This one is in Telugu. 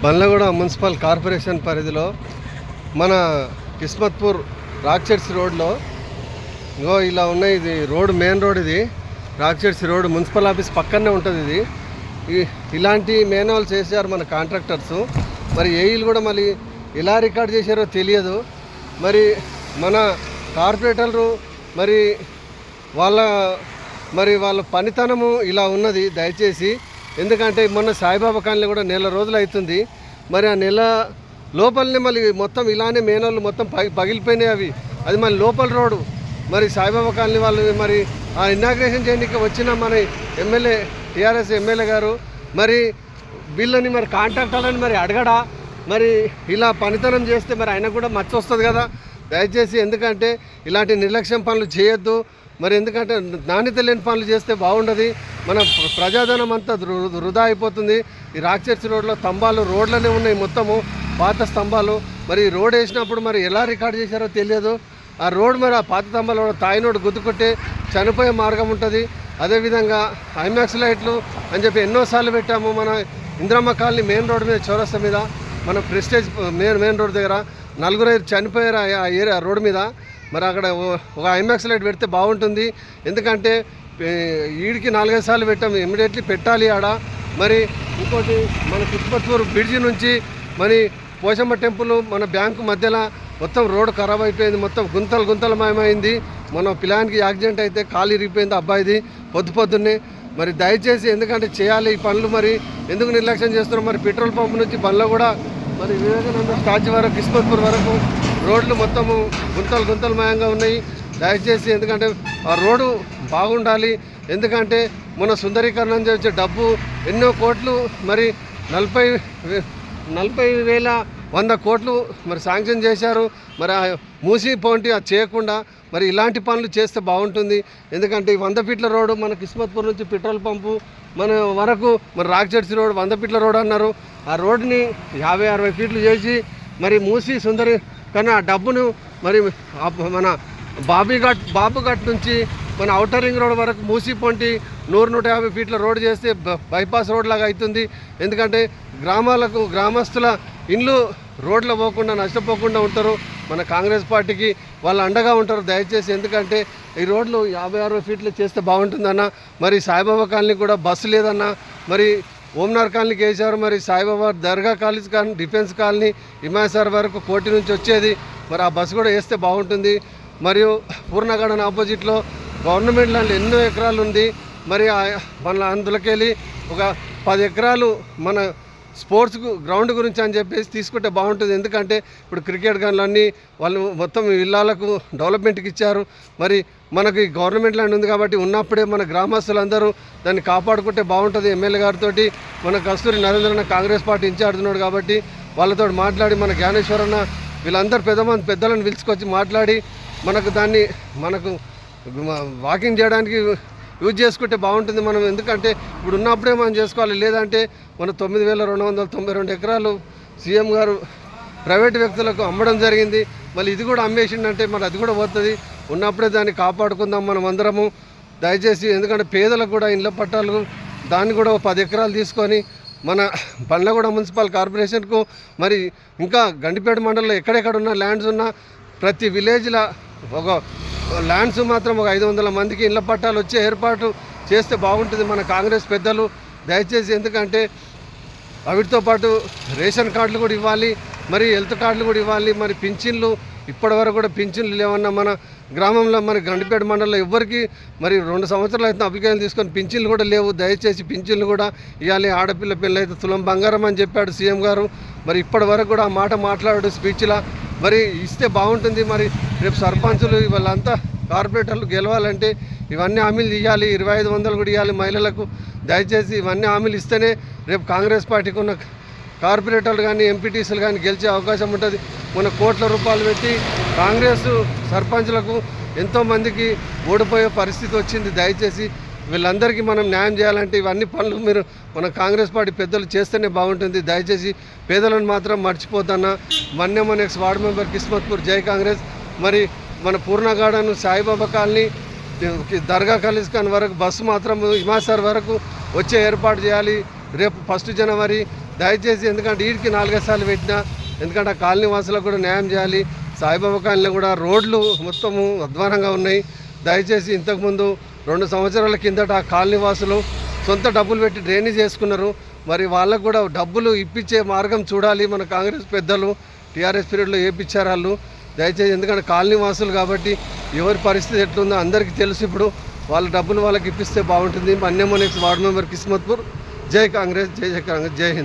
బండ్లగూడ మున్సిపల్ కార్పొరేషన్ పరిధిలో మన కిస్మత్పూర్ రాక్చెట్స్ రోడ్లో ఇలా ఉన్నాయి. ఇది రోడ్ మెయిన్ రోడ్, ఇది రాక్చెట్స్ రోడ్ మున్సిపల్ ఆఫీస్ పక్కనే ఉంటుంది. ఇది ఇలాంటి మేనోల్స్ చేశారు మన కాంట్రాక్టర్స్. మరి ఏఈలు కూడా మళ్ళీ ఎలా రికార్డ్ చేశారో తెలియదు. మరి మన కార్పొరేటర్లు మరి వాళ్ళ పనితనము ఇలా ఉన్నది. దయచేసి, ఎందుకంటే మొన్న సాయిబాబా కాలనీ కూడా నెల రోజులు అవుతుంది. మరి ఆ నెల లోపలనే మళ్ళీ మొత్తం ఇలానే మేనోళ్ళు మొత్తం పగిలిపోయినాయి. అది మళ్ళీ లోపల రోడ్డు. మరి సాయిబాబా కాలనీ వాళ్ళు మరి ఆ ఇనాగ్రేషన్ చేయడానికి వచ్చిన మన ఎమ్మెల్యే టీఆర్ఎస్ ఎమ్మెల్యే గారు మరి వీళ్ళని మరి కాంట్రాక్టర్లని మరి అడగడా? మరి ఇలా పనితనం చేస్తే మరి ఆయన కూడా మచ్చ వస్తుంది కదా. దయచేసి, ఎందుకంటే ఇలాంటి నిర్లక్ష్యం పనులు చేయొద్దు. మరి ఎందుకంటే నాణ్యత లేని పనులు చేస్తే బాగుండదు. మన ప్రజాధనం అంతా వృధా అయిపోతుంది. ఈ రాక్చెట్స్ రోడ్లో స్తంభాలు రోడ్లనే ఉన్నాయి, మొత్తము పాత స్తంభాలు. మరి రోడ్ వేసినప్పుడు మరి ఎలా రికార్డ్ చేశారో తెలియదు. ఆ రోడ్ మరి ఆ పాత స్తంభాలు తాయినోడు గుద్దుకొట్టే చనిపోయే మార్గం ఉంటుంది. అదేవిధంగా ఐమాక్స్ లైట్లు అని చెప్పి ఎన్నోసార్లు పెట్టాము. మన ఇంద్రమ్మ కాలనీ మెయిన్ రోడ్ మీద చౌరస్తా మీద మన ప్రెస్టేజ్ మెయిన్ రోడ్ దగ్గర 4 చనిపోయారు ఆ ఏరియా రోడ్ మీద. మరి అక్కడ ఒక ఐమాక్స్ లైట్ పెడితే బాగుంటుంది. ఎందుకంటే ఈడికి 4-5 సార్లు పెట్టాము, ఇమ్మీడియట్లీ పెట్టాలి ఆడ. మరి ఇంకోటి మన కిస్మత్పూర్ బ్రిడ్జి నుంచి మరి పోషమ్మ టెంపుల్ మన బ్యాంకు మధ్యలో మొత్తం రోడ్డు ఖరాబ్ అయిపోయింది, మొత్తం గుంతలమయమైంది. మన పిల్లానికి యాక్సిడెంట్ అయితే కాలు ఇరిగిపోయింది అబ్బాయిది పొద్దున్నే. మరి దయచేసి, ఎందుకంటే చేయాలి ఈ పనులు. మరి ఎందుకు నిర్లక్ష్యం చేస్తున్నారు? మరి పెట్రోల్ పంప్ నుంచి బండ్ల కూడా మరి వివేకానంద స్టాచ్యూ వరకు కిస్మత్పూర్ వరకు రోడ్లు మొత్తము గుంతలమయంగా ఉన్నాయి. దయచేసి, ఎందుకంటే ఆ రోడ్డు బాగుండాలి. ఎందుకంటే మన సుందరీకరణ చేసే డబ్బు ఎన్నో కోట్లు, మరి 40,100 కోట్లు మరి శాంక్షన్ చేశారు. మరి మూసి పోంటి అది చేయకుండా మరి ఇలాంటి పనులు చేస్తే బాగుంటుంది. ఎందుకంటే ఈ 100 ఫీట్ల రోడ్డు మన కిస్మత్పూర్ నుంచి పెట్రోల్ పంపు మన వరకు మరి రాక్చెట్స్ రోడ్ 100 ఫీట్ల రోడ్ అన్నారు. ఆ రోడ్ని 50-60 ఫీట్లు చేసి మరి మూసి సుందరీకరణ ఆ డబ్బును మరి మన బాబుఘాట్ నుంచి మన ఔటర్ రింగ్ రోడ్ వరకు మూసి పొంటి 100-150 ఫీట్ల రోడ్ చేస్తే బైపాస్ రోడ్ లాగా అవుతుంది. ఎందుకంటే గ్రామస్తుల ఇండ్లు రోడ్లో పోకుండా నష్టపోకుండా ఉంటారు. మన కాంగ్రెస్ పార్టీకి వాళ్ళు అండగా ఉంటారు. దయచేసి, ఎందుకంటే ఈ రోడ్లు 50-60 ఫీట్లు చేస్తే బాగుంటుందన్న. మరి సాయిబాబా కాలనీ కూడా బస్సు లేదన్న. మరి ఓంనార్ కాలనీకి వేశారు. మరి సాయిబాబా దర్గా కాలేజ్ కానీ డిఫెన్స్ కాలనీ హిమాయసార్ వరకు కోటి నుంచి వచ్చేది. మరి ఆ బస్సు కూడా వేస్తే బాగుంటుంది. మరియు పూర్ణగార్డెన్ ఆపోజిట్లో గవర్నమెంట్ ల్యాండ్ ఎన్నో ఎకరాలు ఉంది. మరి మన అందులోకెళ్ళి ఒక 10 ఎకరాలు మన స్పోర్ట్స్ గ్రౌండ్ గురించి అని చెప్పేసి తీసుకుంటే బాగుంటుంది. ఎందుకంటే ఇప్పుడు క్రికెట్ గన్లన్నీ వాళ్ళు మొత్తం ఇళ్ళకు డెవలప్మెంట్కి ఇచ్చారు. మరి మనకి గవర్నమెంట్ ల్యాండ్ ఉంది కాబట్టి ఉన్నప్పుడే మన గ్రామస్తులందరూ దాన్ని కాపాడుకుంటే బాగుంటుంది. ఎమ్మెల్యే గారితో మన కస్తూరి నరేంద్రన్న కాంగ్రెస్ పార్టీ ఇన్ఛార్జ్ ఉన్నాడు కాబట్టి వాళ్ళతో మాట్లాడి మన జ్ఞానేశ్వరన్న వీళ్ళందరూ పెద్దలను పిలుచుకొచ్చి మాట్లాడి మనకు వాకింగ్ చేయడానికి యూజ్ చేసుకుంటే బాగుంటుంది మనం. ఎందుకంటే ఇప్పుడు ఉన్నప్పుడే మనం చేసుకోవాలి. లేదంటే మన 9,292 ఎకరాలు సీఎం గారు ప్రైవేట్ వ్యక్తులకు అమ్మడం జరిగింది. మళ్ళీ ఇది కూడా అమ్మేసిండంటే మరి అది కూడా పోతుంది. ఉన్నప్పుడే దాన్ని కాపాడుకుందాం మనం అందరము. దయచేసి, ఎందుకంటే పేదలకు కూడా ఇళ్ళ పట్టాలు దాన్ని కూడా 10 ఎకరాలు తీసుకొని మన బండ్లగూడ మున్సిపల్ కార్పొరేషన్కు మరి ఇంకా గండిపేట మండలంలో ఎక్కడెక్కడ ఉన్న ల్యాండ్స్ ఉన్న ప్రతి విలేజ్లో ఒక ల్యాండ్స్ మాత్రం ఒక 500 మందికి ఇళ్ళ పట్టాలు వచ్చే ఏర్పాటు చేస్తే బాగుంటుంది మన కాంగ్రెస్ పెద్దలు. దయచేసి, ఎందుకంటే వాటితో పాటు రేషన్ కార్డులు కూడా ఇవ్వాలి, మరి హెల్త్ కార్డులు కూడా ఇవ్వాలి. మరి పింఛన్లు ఇప్పటి వరకు కూడా పింఛన్లు లేవన్నా మన గ్రామంలో మరి గండిపేట మండలంలో ఎవ్వరికి మరి 2 సంవత్సరాలు అయితే అప్లికేషన్ తీసుకొని పింఛన్లు కూడా లేవు. దయచేసి పింఛన్లు కూడా ఇవ్వాలి. ఆడపిల్ల పిల్ల అయితే తులం బంగారం అని చెప్పాడు సీఎం గారు. మరి ఇప్పటి వరకు కూడా ఆ మాట మాట్లాడాడు స్పీచ్లా. మరి ఇస్తే బాగుంటుంది. మరి రేపు సర్పంచులు వాళ్ళంతా కార్పొరేటర్లు గెలవాలంటే ఇవన్నీ హామీలు ఇవ్వాలి. 2,500 కూడా ఇవ్వాలి మహిళలకు. దయచేసి ఇవన్నీ హామీలు ఇస్తేనే రేపు కాంగ్రెస్ పార్టీకి ఉన్న కార్పొరేటర్లు కానీ ఎంపీటీసీలు కానీ గెలిచే అవకాశం ఉంటుంది. మన కోట్ల రూపాయలు పెట్టి కాంగ్రెస్ సర్పంచ్లకు ఎంతోమందికి ఓడిపోయే పరిస్థితి వచ్చింది. దయచేసి వీళ్ళందరికీ మనం న్యాయం చేయాలంటే ఇవన్నీ పనులు మీరు మన కాంగ్రెస్ పార్టీ పెద్దలు చేస్తేనే బాగుంటుంది. దయచేసి పేదలను మాత్రం మర్చిపోద్దన్న. మన ఎక్స్ వార్డు మెంబర్ కిస్మత్పూర్ జై కాంగ్రెస్. మరి మన పూర్ణగార్డెన్ సాయిబాబా కాలనీ దర్గా కాలేజ్ కాని వరకు బస్సు మాత్రం హిమాసార్ వరకు వచ్చే ఏర్పాటు చేయాలి. రేపు 1 జనవరి దయచేసి ఎందుకంటే వీడికి 4 సార్లు పెట్టినా, ఎందుకంటే ఆ కాలనీ వాసులకు కూడా న్యాయం చేయాలి. సాయిబాబా కాలనీలో కూడా రోడ్లు మొత్తము అధ్వానంగా ఉన్నాయి. దయచేసి ఇంతకుముందు 2 సంవత్సరాల కిందట ఆ కాలనీ వాసులు సొంత డబ్బులు పెట్టి డ్రైనేజ్ చేసుకున్నారు. మరి వాళ్ళకు కూడా డబ్బులు ఇప్పించే మార్గం చూడాలి. మన కాంగ్రెస్ పెద్దలు టీఆర్ఎస్ పీరియడ్లో ఏపిచ్చారు వాళ్ళు. దయచేసి ఎందుకంటే కాలనీ వాసులు కాబట్టి ఎవరి పరిస్థితి ఎట్లుందో అందరికీ తెలుసు. ఇప్పుడు వాళ్ళ డబ్బులు వాళ్ళకి ఇప్పిస్తే బాగుంటుంది. మన్యమోనిక్స్ వార్డు మెంబర్ కిస్మత్పూర్. జై కాంగ్రెస్, జై కాంగ్రెస్, జై హింద్.